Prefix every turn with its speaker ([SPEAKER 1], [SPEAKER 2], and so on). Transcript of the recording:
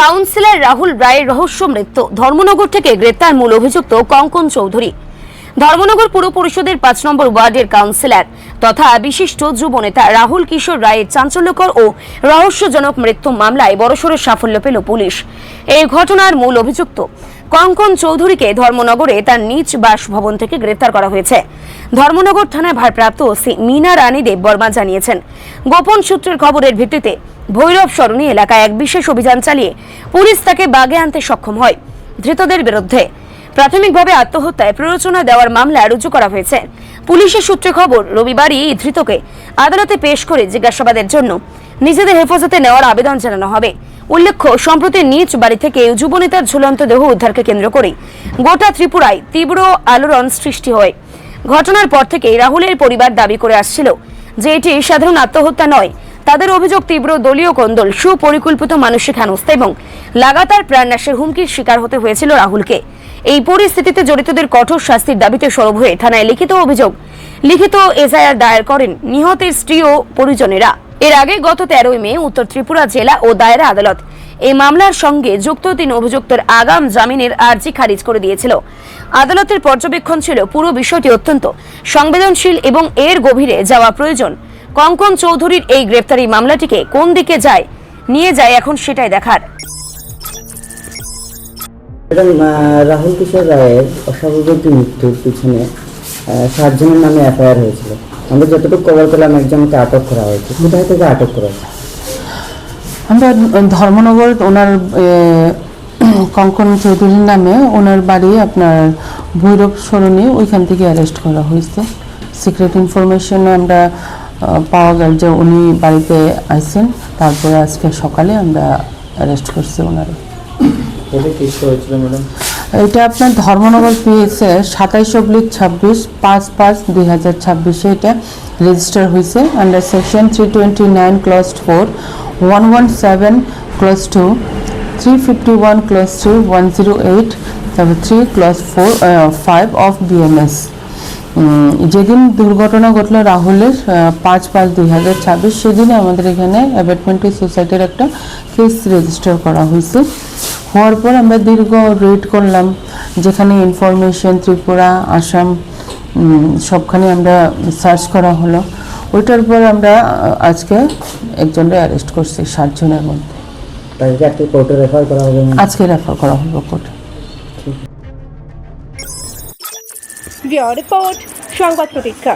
[SPEAKER 1] Councillor Rahul রায়ের রহস্য মৃত্যু। ধর্মনগর থেকে গ্রেপ্তার মূল অভিযুক্ত কঙ্কন চৌধুরী। ধর্মনগর পুর পরিষদের ৫ নম্বর ওয়ার্ডের কাউন্সিলর তথা বিশিষ্ট যুব নেতা রাহুল কিশোর রায়ের চাঞ্চল্যকর ও রহস্যজনক মৃত্যু মামলায় বড়সড় সাফল্য পেল পুলিশ। এই ঘটনার মূল অভিযুক্ত কঙ্কন চৌধুরীকে ধর্মনগরে তার নিজ বাসভবন থেকে গ্রেপ্তার করা হয়েছে। ধর্মনগর থানায় ভারপ্রাপ্ত ওসি মীনা রানী দেব বর্মা জানিয়েছেন, গোপন সূত্রের খবরের ভিত্তিতে ভৈরব সরণি এলাকায় এক বিশেষ অভিযান চালিয়ে পুলিশ তাকে বাগে আনতে সক্ষম হয়। ধৃতদের বিরুদ্ধে প্রাথমিকভাবে আত্মহত্যায় প্ররোচনা দেওয়ার মামলা রুজু করা হয়েছে। পুলিশের সূত্রে খবর, রবিবারই এই ধৃতকে আদালতে পেশ করে জিজ্ঞাসাবাদের জন্য নিজেদের হেফাজতে নেওয়ার আবেদন জানানো হবে। উল্লেখ্য, সম্প্রতি নিজ বাড়ি থেকে যুবনেতার ঝুলন্ত দেহ উদ্ধারকে কেন্দ্র করে গোটা ত্রিপুরায় তীব্র আলোড়ন সৃষ্টি হয়। ঘটনার পর থেকেই রাহুলের পরিবার দাবি করে আসছিল যে এটি সাধারণ আত্মহত্যা নয়। তাদের অভিযোগ, তীব্র দলীয় কোন্দল, সুপরিকল্পিত মানসিক হেনস্থা এবং লাগাতার প্রাণনাশের হুমকির শিকার হতে হয়েছিল রাহুলকে। এই পরিস্থিতিতে জড়িতদের কঠোর শাস্তির দাবিতে সরব হয়ে থানায় লিখিত এফআইআর দায়ের করেন নিহতের স্ত্রী ও পরিজনেরা। এর আগে গত ১৩ মে উত্তর ত্রিপুরা জেলা ও দায়রা আদালত এই মামলার সঙ্গে যুক্ত ৩ অভিযুক্তের আগাম জামিনের আর্জি খারিজ করে দিয়েছিল। আদালতের পর্যবেক্ষণ ছিল পুরো বিষয়টি অত্যন্ত সংবেদনশীল এবং এর গভীরে যাওয়া প্রয়োজন। কঙ্কন চৌধুরীর এই গ্রেপ্তারি মামলাটিকে কোন দিকে নিয়ে যায় এখন সেটাই দেখার।
[SPEAKER 2] রাহুল কিশোর রায়ের অস্বাভাবিক মৃত্যুর পিছনে 7 জনের নামে এফআইআর হয়েছিল। আমরা যতটুকু কভার করলাম, একজনকে আটক করা হয়েছে। কোথায় থেকে আটক করা হয়েছে?
[SPEAKER 3] আমরা ধর্মনগর, ওনার কঙ্কন চৌধুরীর নামে ওনার বাড়ি আপনার ভৈরব সরণি, ওইখান থেকে অ্যারেস্ট করা হয়েছে। সিক্রেট ইনফরমেশন আমরা পাওয়া গেল যে উনি বাড়িতে আইছেন, তারপরে আজকে সকালে আমরা অ্যারেস্ট করছি ওনারা। এটা আপনার ধর্মনগর পিএসএ 27/26 5/5/2026 এটা রেজিস্টার হয়েছে under section 329 clause 4, 117 clause 2, 351 clause 3, 108 তারপর 3 ক্লজ 5 অফ বিএমএস। যেদিন দুর্ঘটনা ঘটলো রাহুলের 5/5/2026 সেদিনে আমাদের এখানে অ্যাবেটমেন্ট সোসাইটির একটা কেস রেজিস্টার করা হয়েছে। হওয়ার পর আমরা দীর্ঘ রেড করলাম, যেখানে ইনফরমেশন ত্রিপুরা, আসাম সবখানে আমরা সার্চ করা হলো। ওইটার পর আমরা আজকে একজনকে অ্যারেস্ট করছি 7 জনের মধ্যে।
[SPEAKER 2] আজকে কোর্টে রেফার করা হবে?
[SPEAKER 3] আজকে রেফার করা হবে কোর্টে।
[SPEAKER 4] রিপোর্ট সংবাদ প্রতীক্ষা।